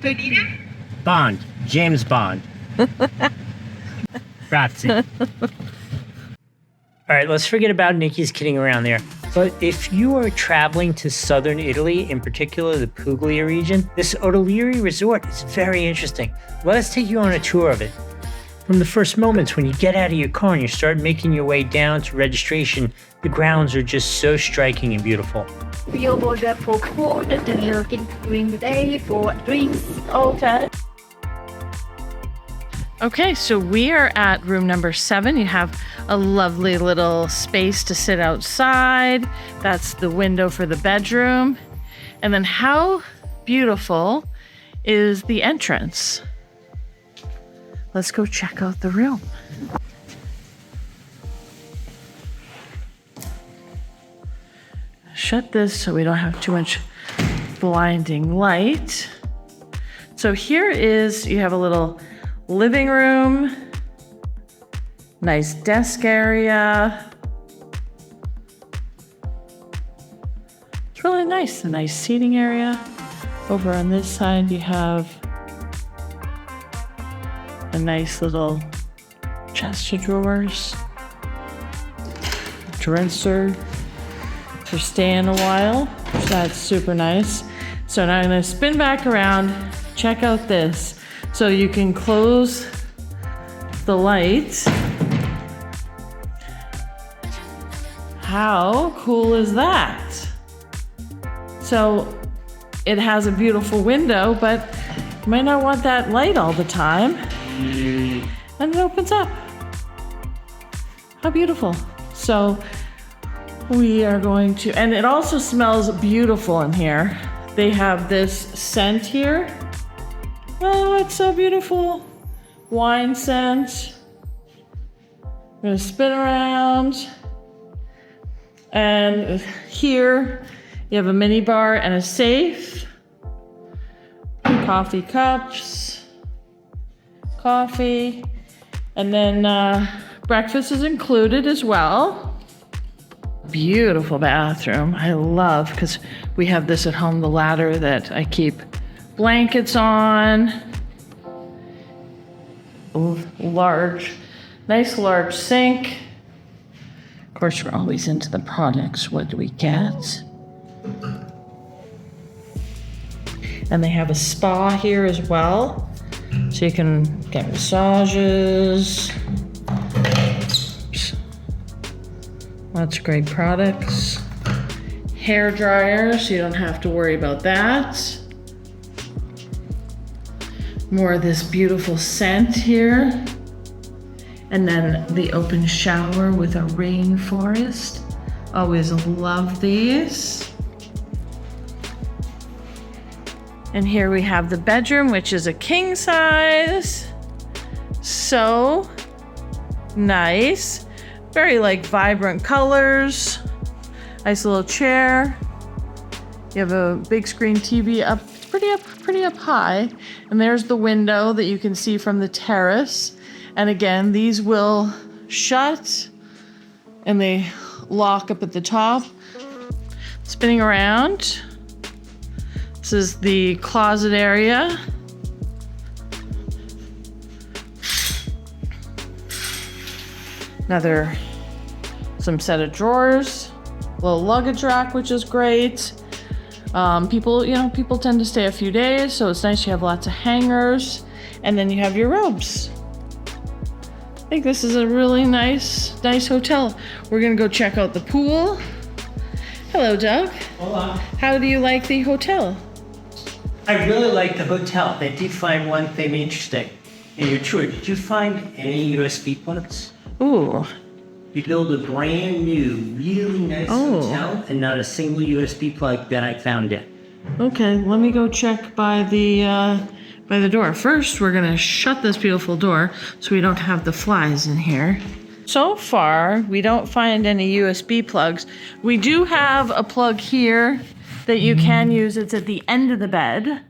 Ottolire? Bond. James Bond. Grazie. All right, let's forget about Niki's kidding around there. But if you are traveling to southern Italy, in particular the Puglia region, this Ottolire resort is very interesting. Let us take you on a tour of it. From the first moments when you get out of your car and you start making your way down to registration, the grounds are just so striking and beautiful. We order for food during the day, for drinks. Okay. Okay, so we are at room number 7. You have a lovely little space to sit outside. That's the window for the bedroom. And then how beautiful is the entrance? Let's go check out the room. Shut this so we don't have too much blinding light. So here is, you have a little living room, nice desk area. It's really nice, a nice seating area. Over on this side, you have a nice little chest of drawers, dresser for staying a while. So that's super nice. So now I'm gonna spin back around, check out this. So you can close the lights. How cool is that? So it has a beautiful window, but you might not want that light all the time. And it opens up. How beautiful. So we are going to, and it also smells beautiful in here. They have this scent here. Oh, it's so beautiful. Wine scent. I'm gonna spin around. And here you have a mini bar and a safe. Coffee cups. Coffee. And then breakfast is included as well. Beautiful bathroom. I love, because we have this at home, the ladder that I keep blankets on. Large, nice large sink. Of course, we're always into the products. What do we get? And they have a spa here as well. So you can get massages. Lots of great products. Hair dryer, so you don't have to worry about that. More of this beautiful scent here. And then the open shower with a rainforest. Always love these. And here we have the bedroom, which is a king size. So nice. Very like vibrant colors. Nice little chair. You have a big screen TV up, pretty up high. And there's the window that you can see from the terrace. And again, these will shut and they lock up at the top. Spinning around. This is the closet area. Some set of drawers, little luggage rack, which is great. People tend to stay a few days, so it's nice you have lots of hangers, and then you have your robes. I think this is a really nice hotel. We're gonna go check out the pool. Hello, Doug. Hola. How do you like the hotel? I really like the hotel. I did find one thing interesting. In your tour, did you find any USB plugs? Ooh. You build a brand new, really nice hotel and not a single USB plug that I found it. Okay, let me go check by the door. First, we're gonna shut this beautiful door so we don't have the flies in here. So far, we don't find any USB plugs. We do have a plug here that you can use. It's at the end of the bed,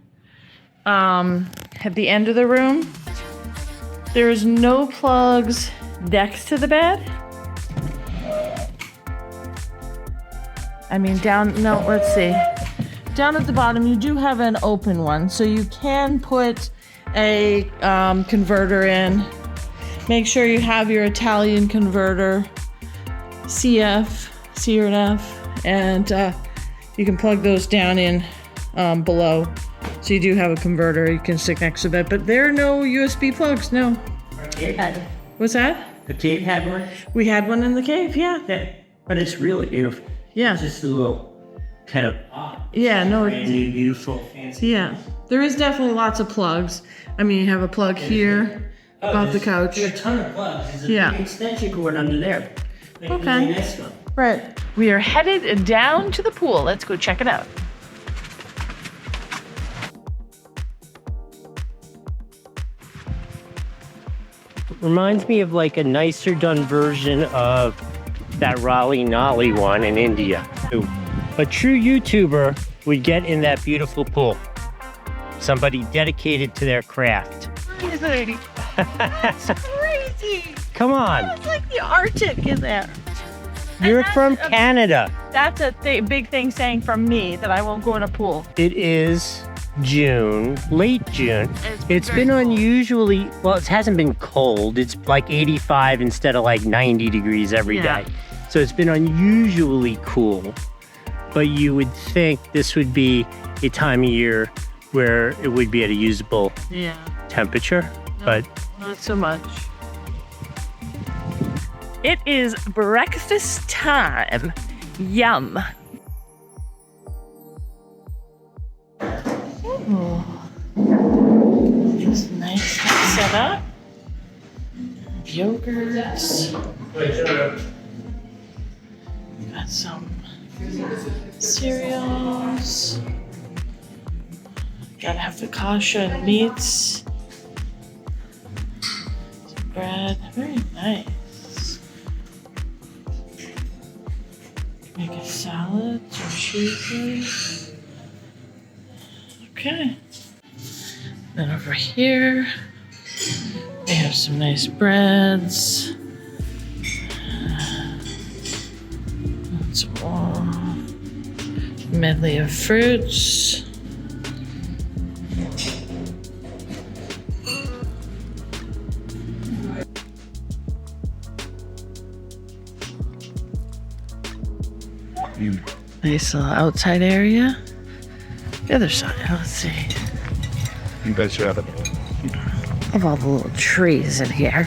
at the end of the room. There's no plugs next to the bed. I mean, let's see. down at the bottom, you do have an open one, so you can put a converter in. Make sure you have your Italian converter, CF, C or an F, and you can plug those down in below. So you do have a converter you can stick next to it, but there are no USB plugs, no. What's that? The cave had one? We had one in the cave, yeah. Yeah, but it's really beautiful. Yeah. It's just a little kind of Yeah, no. brand new, beautiful, fancy. Yeah, there is definitely lots of plugs. I mean, you have a plug here above the couch. There's a ton of plugs. There's a Yeah. big extension cord under there. Okay. Nice one. Right. We are headed down to the pool. Let's go check it out. Reminds me of like a nicer done version of that Raleigh Nolly one in India. A true YouTuber would get in that beautiful pool. Somebody dedicated to their craft. Crazy. Come on. It's like the Arctic in there. You're from Canada. That's a big thing saying from me that I won't go in a pool. It is June, late June. It's been very unusually, well, it hasn't been cold. It's like 85 instead of like 90 degrees every day. So it's been unusually cool. But you would think this would be a time of year where it would be at a usable temperature, but not so much. It is breakfast time. Yum. Ooh. It's nice setup. Yogurts. Got some cereals. Gotta have the kasha and meats. Some bread. Very nice. Make a salad, some cheeses. Okay. Then over here, we have some nice breads. Some more medley of fruits. Nice little outside area. The other side, let's see. You guys should have it. Of all the little trees in here.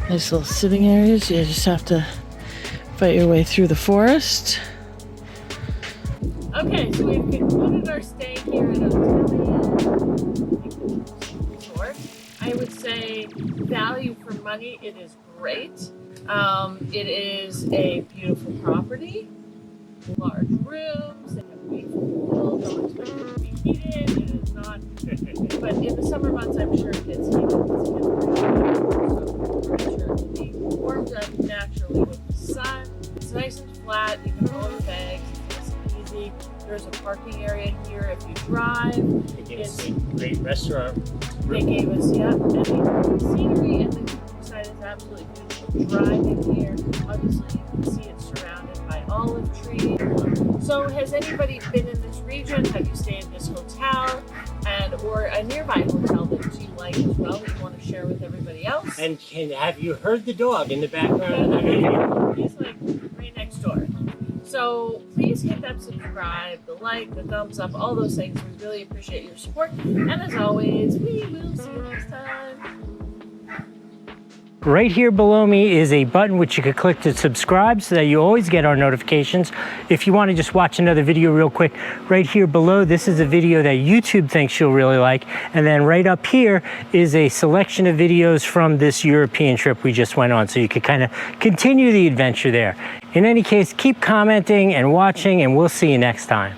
Nice little sitting areas. You just have to fight your way through the forest. Okay, so we've concluded our stay here at Ottolire Resort. I would say value for money, it is great. It is a beautiful property, large rooms, they have beautiful pool, don't expect it to be heated, it is not, but in the summer months I'm sure it gets heated, so I'm sure it will be warmed up naturally with the sun. It's nice and flat, you can roll your bags, it's easy. There's a parking area here if you drive. it's a great restaurant. They gave us, and the scenery and the side is absolutely beautiful. Driving here, obviously you can see it's surrounded by olive trees. So has anybody been in this region? Have you stayed in this hotel? Or a nearby hotel that you like as well that you want to share with everybody else? And have you heard the dog in the background? He's like right next door. So please hit that subscribe, the like, the thumbs up, all those things. We really appreciate your support. And as always, we will see you next time. Right here below me is a button which you could click to subscribe so that you always get our notifications. If you want to just watch another video real quick, right here below, this is a video that YouTube thinks you'll really like. And then right up here is a selection of videos from this European trip we just went on, so you could kind of continue the adventure there. In any case, keep commenting and watching, and we'll see you next time.